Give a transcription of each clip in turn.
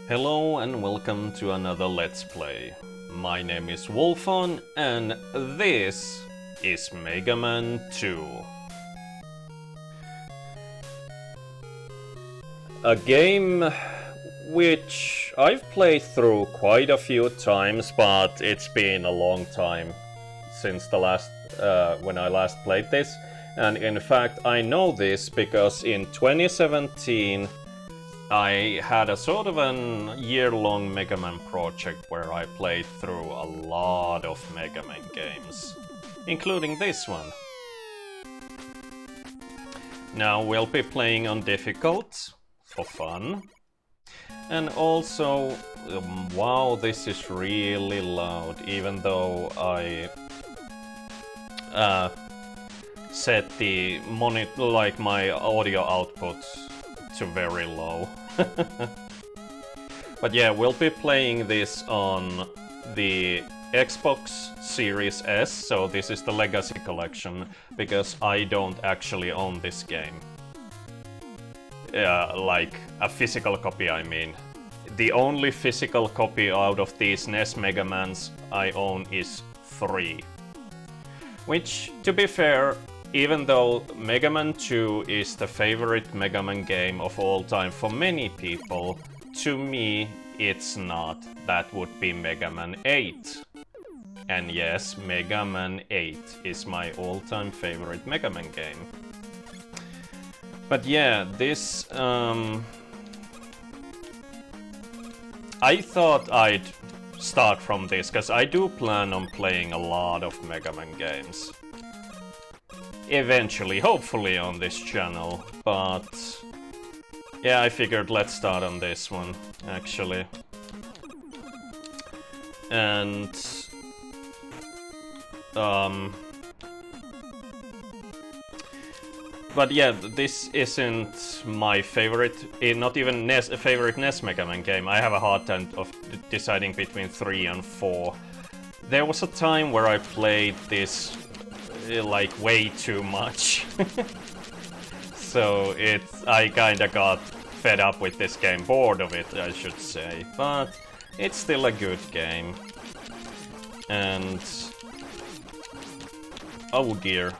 Hello and welcome to another Let's Play. My name is Wulfon and this is Megaman 2. A game which I've played through quite a few times, but it's been a long time since the last when I last played this. And in fact I know this because in 2017 I had a sort of an year-long Megaman project where I played through a lot of Megaman games, including this one. Now we'll be playing on difficult, for fun. And also, wow, this is really loud, even though I set the monitor, like my audio output, to very low. But yeah, we'll be playing this on the Xbox Series S, so this is the Legacy Collection, because I don't actually own this game. Like a physical copy, I mean. The only physical copy out of these NES Megamans I own is 3. Which, to be fair, even though Megaman 2 is the favorite Megaman game of all time for many people, to me it's not. That would be Megaman 8. And yes, Megaman 8 is my all-time favorite Megaman game. But yeah, this... I thought I'd start from this, because I do plan on playing a lot of Megaman games. Eventually, hopefully on this channel, but yeah, I figured let's start on this one, actually. And but yeah, this isn't my favorite, not even favorite NES Megaman game. I have a hard time of deciding between 3 and 4. There was a time where I played this like way too much. So I kinda got fed up with this game, bored of it I should say, but it's still a good game. And oh dear,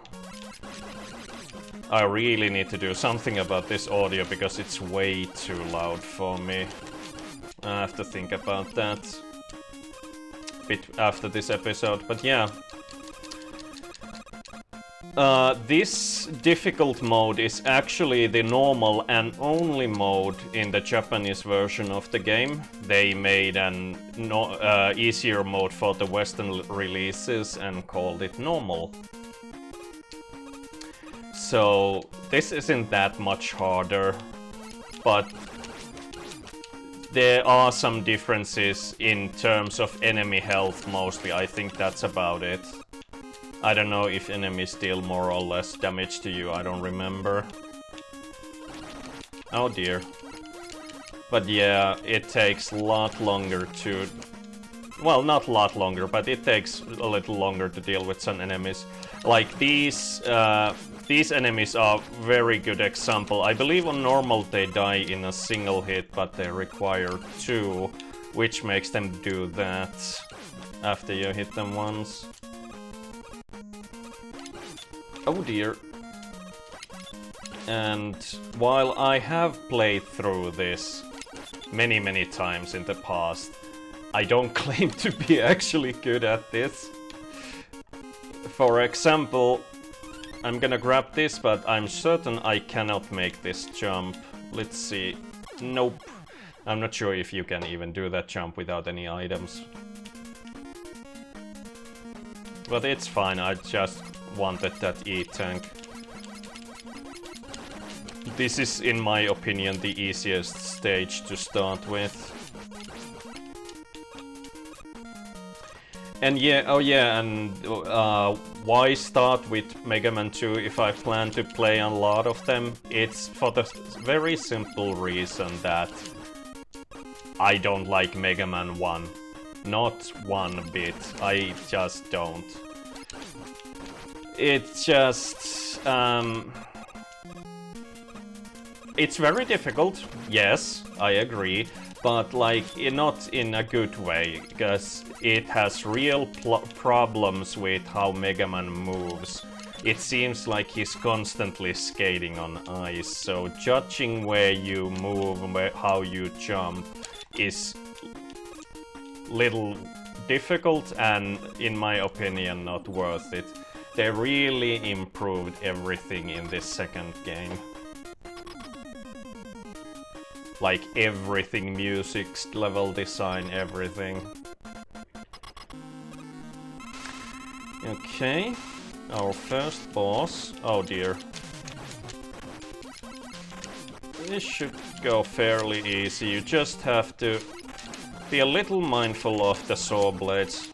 I really need to do something about this audio because it's way too loud for me. I have to think about that a bit after this episode, but yeah. This difficult mode is actually the normal and only mode in the Japanese version of the game. They made an easier mode for the Western releases and called it normal. So this isn't that much harder, but there are some differences in terms of enemy health mostly. I think that's about it. I don't know if enemies deal more or less damage to you, I don't remember. Oh dear. But yeah, it takes a lot longer to... Well, not a lot longer, but it takes a little longer to deal with some enemies. Like these enemies are very good example. I believe on normal they die in a single hit, but they require 2, which makes them do that after you hit them once. Oh dear. And while I have played through this many times in the past, I don't claim to be actually good at this. For example, I'm gonna grab this, but I'm certain I cannot make this jump. Let's see. Nope. I'm not sure if you can even do that jump without any items. But it's fine, I just wanted that E-tank. This is, in my opinion, the easiest stage to start with. And yeah, oh yeah, and why start with Megaman 2 if I plan to play a lot of them? It's for the very simple reason that I don't like Megaman 1. Not one bit, I just don't. It's just... It's very difficult, yes, I agree, but like not in a good way, because it has real problems with how Megaman moves. It seems like he's constantly skating on ice, so judging where you move and how you jump is little difficult and, in my opinion, not worth it. They really improved everything in this second game. Like everything, music, level design, everything. Okay, our first boss. Oh dear. This should go fairly easy. You just have to be a little mindful of the saw blades.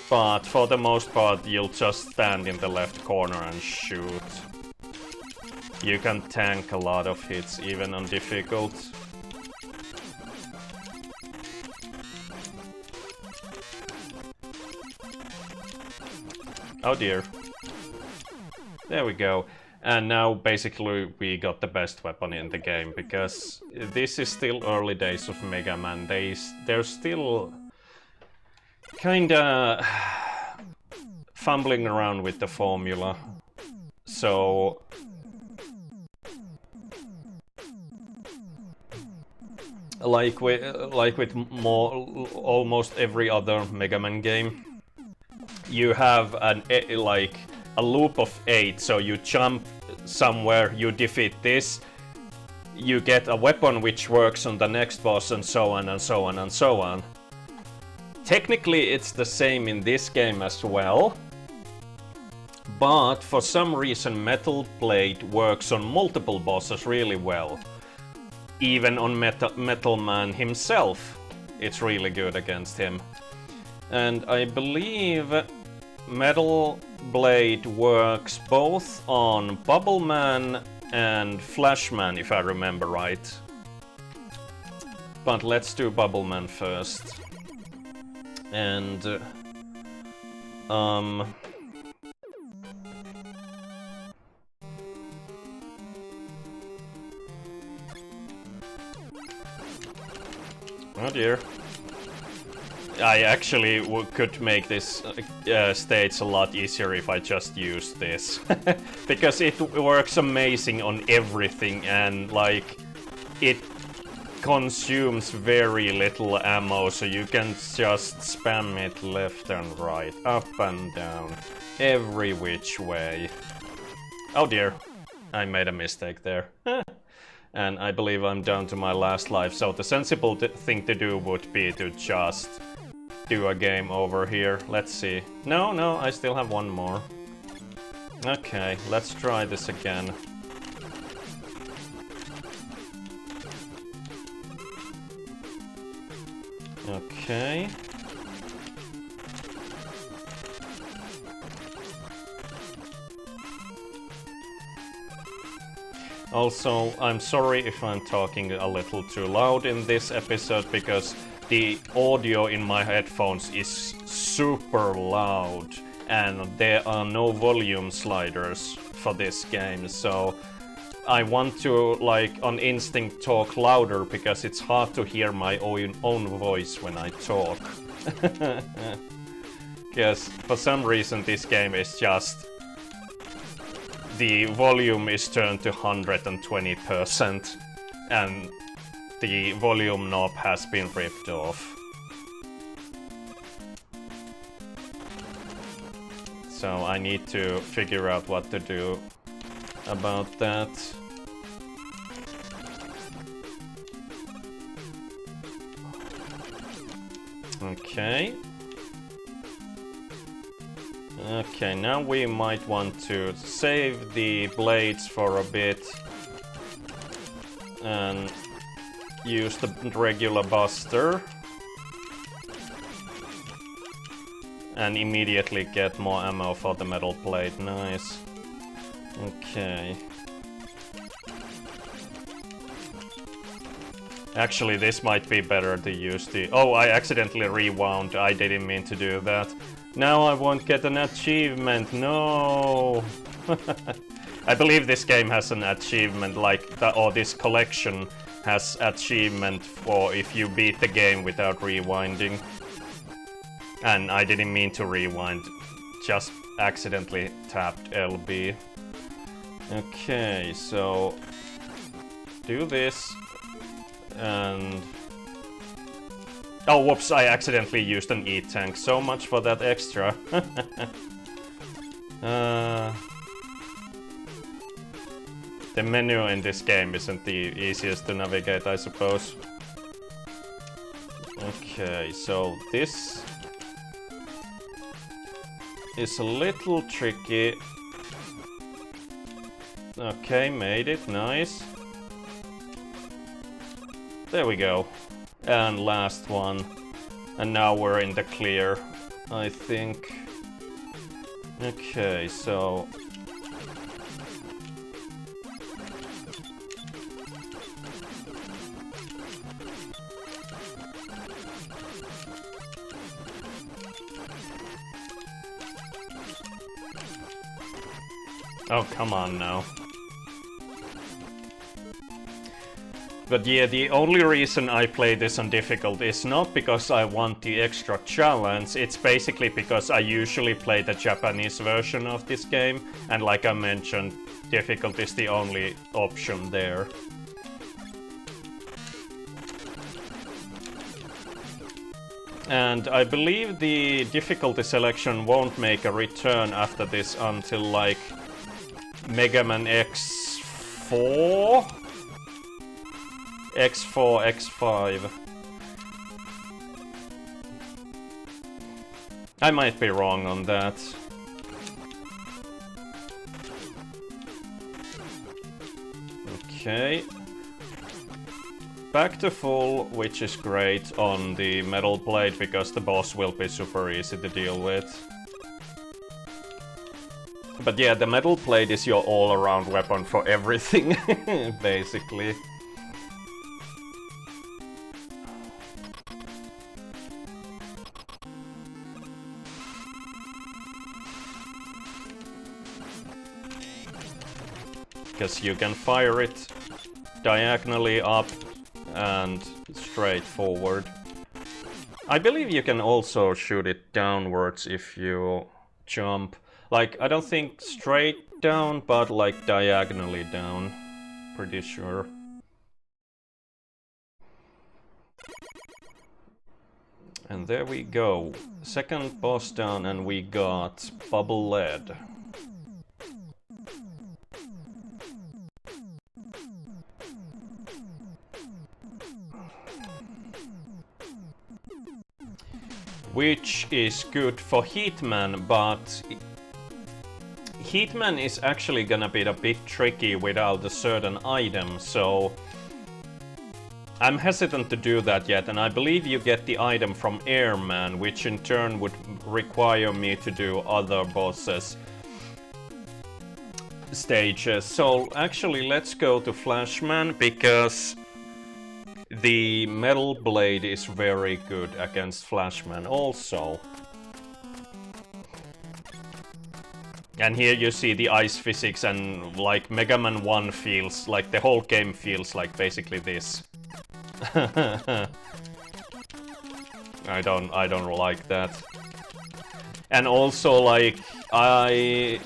But for the most part, you'll just stand in the left corner and shoot. You can tank a lot of hits, even on difficult. Oh dear. There we go. And now basically we got the best weapon in the game, because this is still early days of Mega Man. They're still kinda fumbling around with the formula. So like with more almost every other Mega Man game, you have like a loop of 8, so you jump somewhere, you defeat this, you get a weapon which works on the next boss, and so on and so on and so on. Technically it's the same in this game as well, but for some reason Metal Blade works on multiple bosses really well. Even on Metalman himself, it's really good against him. And I believe Metal Blade works both on Bubbleman and Flashman, if I remember right. But let's do Bubbleman first. And oh dear. I actually could make this stage a lot easier if I just used this. Because it works amazing on everything, and like it consumes very little ammo, so you can just spam it left and right, up and down, every which way. Oh dear, I made a mistake there. And I believe I'm down to my last life, so the sensible thing to do would be to just do a game over here. Let's see. No, I still have one more. Okay, let's try this again. Okay. Also, I'm sorry if I'm talking a little too loud in this episode, because the audio in my headphones is super loud, and there are no volume sliders for this game, so I want to, like, on instinct talk louder, because it's hard to hear my own voice when I talk. Because for some reason this game is just... the volume is turned to 120%, and the volume knob has been ripped off. So I need to figure out what to do about that. Okay. Okay, now we might want to save the blades for a bit and use the regular buster and immediately get more ammo for the metal blade. Nice. Okay. Actually, this might be better to use the... Oh, I accidentally rewound. I didn't mean to do that. Now I won't get an achievement. No! I believe this game has an achievement like that, or this collection has achievement for if you beat the game without rewinding. And I didn't mean to rewind, just accidentally tapped LB. Okay, so do this and oh whoops, I accidentally used an E-tank. So much for that extra. The menu in this game isn't the easiest to navigate, I suppose. Okay, so this is a little tricky. Okay, made it, nice. There we go. And last one. And now we're in the clear, I think. Okay, so oh, come on now. But yeah, the only reason I play this on difficult is not because I want the extra challenge, it's basically because I usually play the Japanese version of this game, and like I mentioned, difficult is the only option there. And I believe the difficulty selection won't make a return after this until like Megaman X4? X4, X5. I might be wrong on that. Okay. Back to full, which is great on the metal blade because the boss will be super easy to deal with. But yeah, the metal blade is your all-around weapon for everything, basically. Because you can fire it diagonally up and straight forward. I believe you can also shoot it downwards if you jump. Like, I don't think straight down, but like diagonally down. Pretty sure. And there we go. Second boss down and we got Bubble Lead. Which is good for Hitman, but Hitman is actually gonna be a bit tricky without a certain item, so I'm hesitant to do that yet, and I believe you get the item from Airman, which in turn would require me to do other bosses stages. So actually let's go to Flashman, because the metal blade is very good against Flashman also. And here you see the ice physics, and like Megaman 1 feels like the whole game feels like basically this. I don't like that. And also like I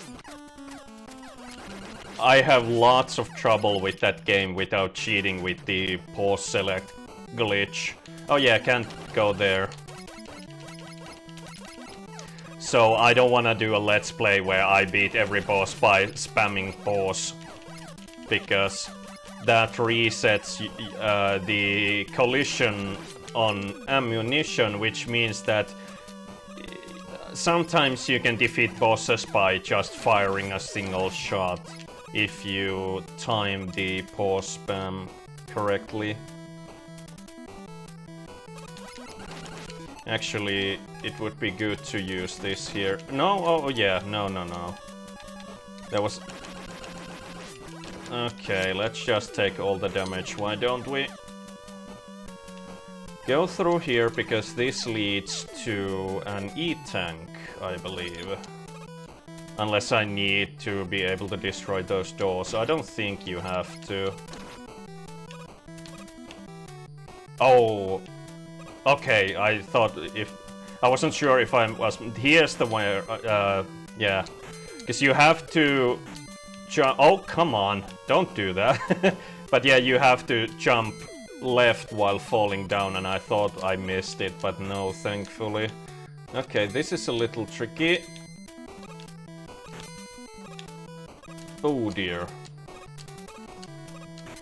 have lots of trouble with that game without cheating with the pause select glitch. Oh yeah, can't go there. So I don't wanna do a let's play where I beat every boss by spamming pause, because that resets the collision on ammunition, which means that sometimes you can defeat bosses by just firing a single shot if you time the pause spam correctly. Actually, it would be good to use this here. No, oh yeah, no. There was... Okay, let's just take all the damage, why don't we? Go through here, because this leads to an E-tank, I believe. Unless I need to be able to destroy those doors. I don't think you have to. Oh, okay. I thought if I wasn't sure if I was. Here's the where. Yeah, because you have to jump. Oh, come on! Don't do that. But yeah, you have to jump left while falling down, and I thought I missed it, but no, thankfully. Okay, this is a little tricky. Oh dear.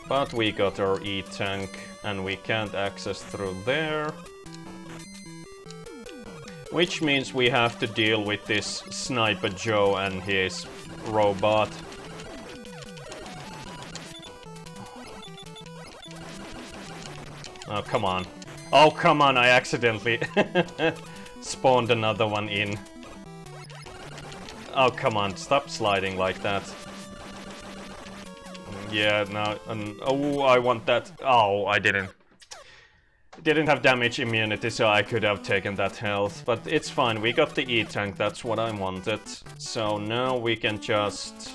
But we got our E-tank, and we can't access through there. Which means we have to deal with this Sniper Joe and his robot. Oh, come on. Oh, come on, I accidentally spawned another one in. Oh, come on, stop sliding like that. Yeah, no, oh, I want that. Oh, I didn't. Didn't have damage immunity, so I could have taken that health. But it's fine, we got the E-tank, that's what I wanted. So now we can just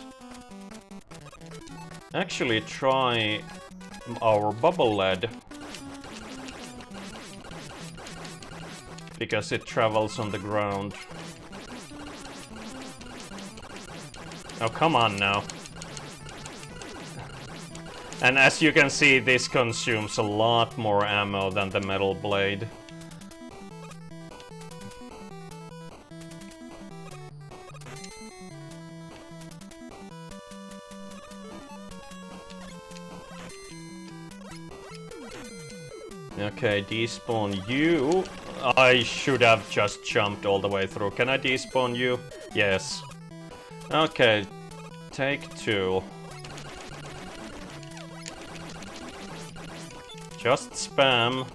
actually try our bubble lead. Because it travels on the ground. Oh, come on now. And as you can see, this consumes a lot more ammo than the metal blade. Okay, despawn you. I should have just jumped all the way through. Can I despawn you? Yes. Okay, take 2. Just spam.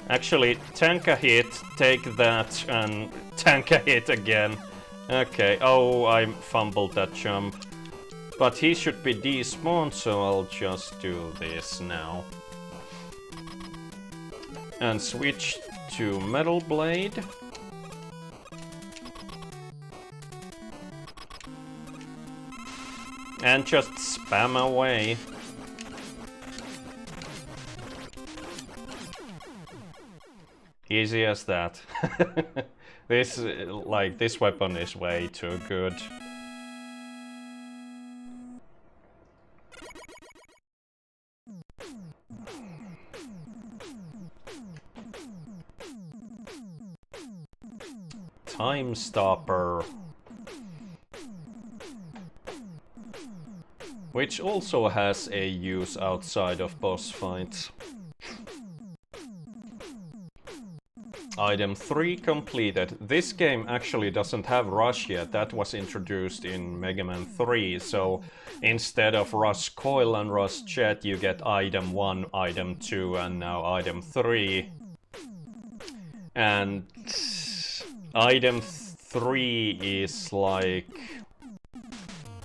Actually, tank a hit, take that, and tank a hit again. Okay, oh, I fumbled that jump. But he should be despawned, so I'll just do this now. And switch to metal blade. And just spam away. Easy as that. This weapon is way too good. Time Stopper. Which also has a use outside of boss fights. Item 3 completed. This game actually doesn't have rush yet. That was introduced in Megaman 3, so instead of rush coil and rush jet, you get item 1, item 2, and now item 3. And item 3 is like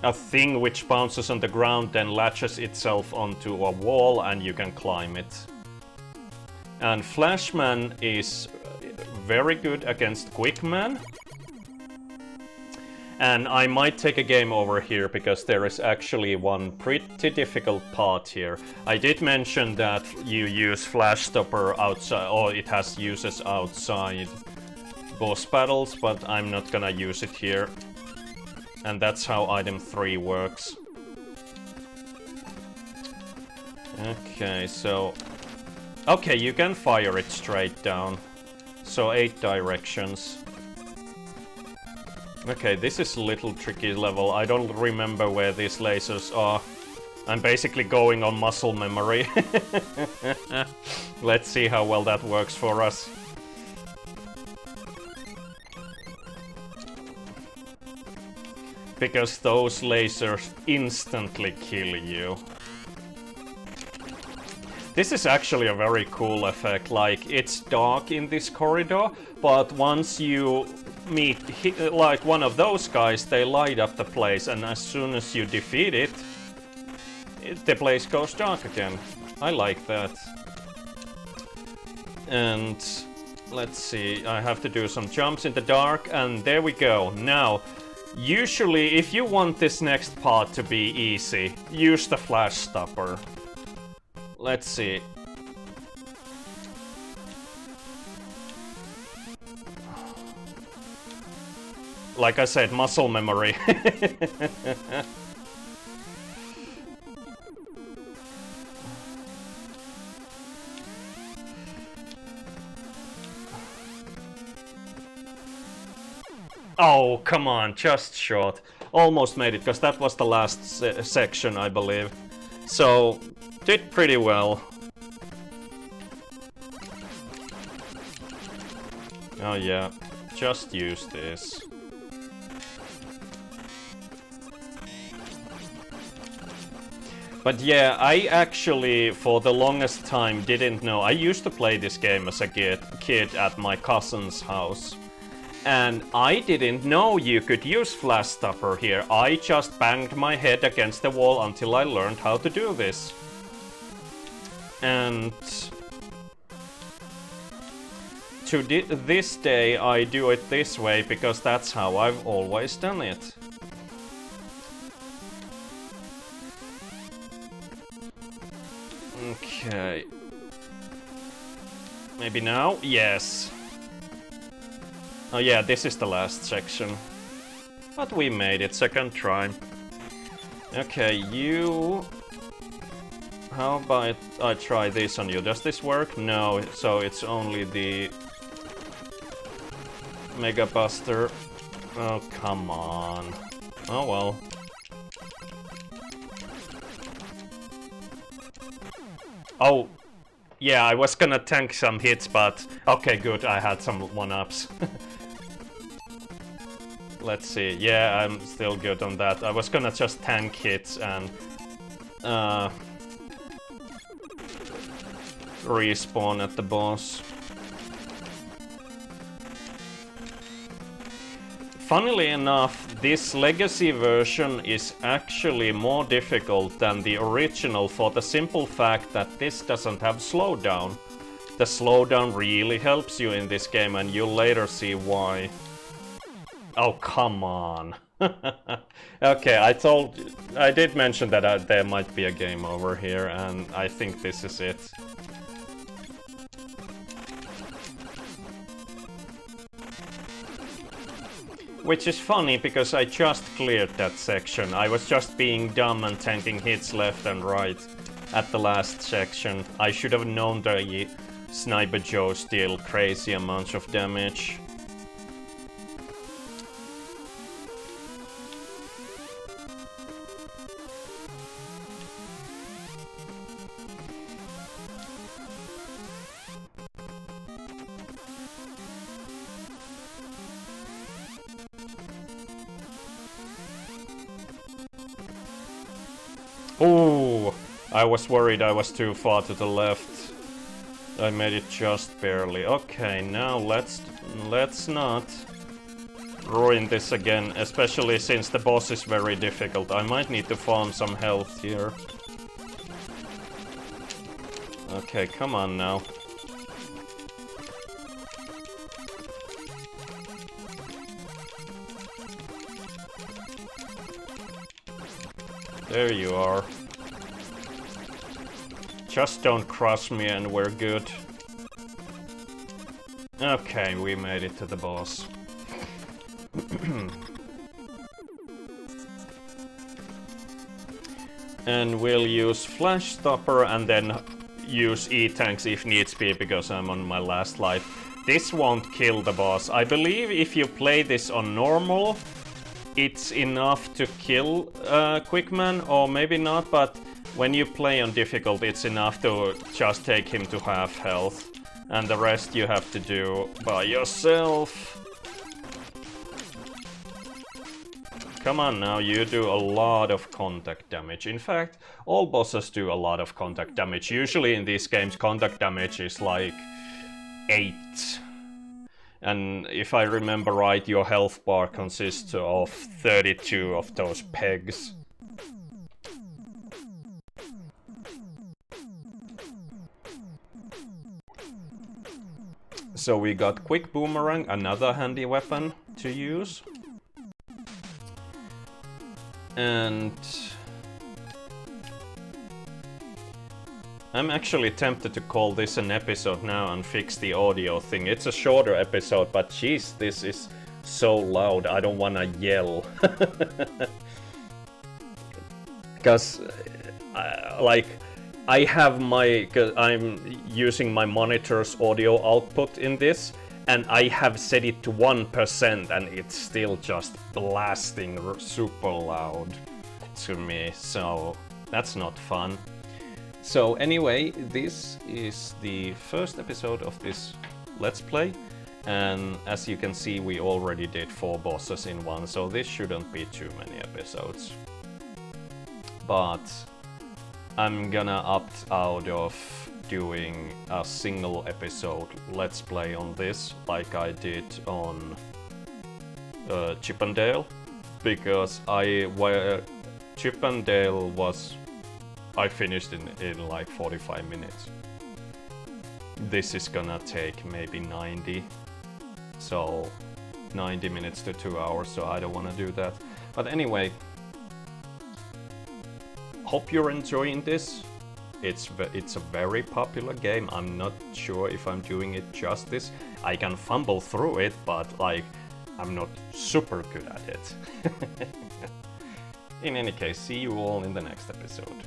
a thing which bounces on the ground, then latches itself onto a wall, and you can climb it. And Flashman is very good against Quickman. And I might take a game over here because there is actually one pretty difficult part here. I did mention that you use Flash Stopper outside, or it has uses outside boss battles, but I'm not gonna use it here. And that's how item 3 works. Okay, so... Okay, you can fire it straight down. So 8 directions. Okay, this is a little tricky level. I don't remember where these lasers are. I'm basically going on muscle memory. Let's see how well that works for us. Because those lasers instantly kill you. This is actually a very cool effect, like it's dark in this corridor, but once you meet like one of those guys, they light up the place, and as soon as you defeat it, the place goes dark again. I like that. And let's see, I have to do some jumps in the dark, and there we go. Now, Usually, if you want this next part to be easy, use the flash stopper. Let's see. Like I said, muscle memory. Oh, come on, just short. Almost made it, because that was the last section, I believe. So, did pretty well. Oh yeah, just use this. But yeah, I actually, for the longest time, didn't know. I used to play this game as a kid at my cousin's house. And I didn't know you could use flash stopper here. I just banged my head against the wall until I learned how to do this. And to this day I do it this way because that's how I've always done it. Okay. Maybe now? Yes. Oh yeah, this is the last section. But we made it, second try. Okay, you... How about I try this on you? Does this work? No, so it's only the... Mega Buster. Oh, come on. Oh well. Oh, yeah, I was gonna tank some hits, but... Okay, good, I had some one-ups. Let's see, yeah, I'm still good on that. I was gonna just tank hits and... respawn at the boss. Funnily enough, this legacy version is actually more difficult than the original for the simple fact that this doesn't have slowdown. The slowdown really helps you in this game, and you'll later see why. Oh, come on. Okay, I did mention that there might be a game over here, and I think this is it. Which is funny, because I just cleared that section. I was just being dumb and tanking hits left and right at the last section. I should have known the Sniper Joes deal crazy amounts of damage. Ooh, I was worried I was too far to the left. I made it just barely. Okay, now let's not ruin this again, especially since the boss is very difficult. I might need to farm some health here. Okay, come on now. There you are. Just don't crush me and we're good. Okay, we made it to the boss. And we'll use Flash Stopper and then use E-Tanks if needs be, because I'm on my last life. This won't kill the boss. I believe if you play this on normal, it's enough to kill Quickman, or maybe not, but when you play on difficult, it's enough to just take him to half health. And the rest you have to do by yourself. Come on now, you do a lot of contact damage. In fact, all bosses do a lot of contact damage. Usually in these games, contact damage is like 8. And if I remember right, your health bar consists of 32 of those pegs. So we got Quick Boomerang, another handy weapon to use. And I'm actually tempted to call this an episode now and fix the audio thing. It's a shorter episode, but jeez, this is so loud. I don't wanna yell. Because, like, I have I'm using my monitor's audio output in this, and I have set it to 1%, and it's still just blasting super loud to me, so that's not fun. So anyway, this is the first episode of this Let's Play, and as you can see, we already did 4 bosses in one, so this shouldn't be too many episodes. But I'm gonna opt out of doing a single episode Let's Play on this, like I did on Chip 'n Dale, because Chip 'n Dale was... I finished in like 45 minutes. This is gonna take maybe 90, so 90 minutes to 2 hours, so I don't wanna do that. But anyway, hope you're enjoying this. It's a very popular game. I'm not sure if I'm doing it justice. I can fumble through it, but like, I'm not super good at it. In any case, see you all in the next episode.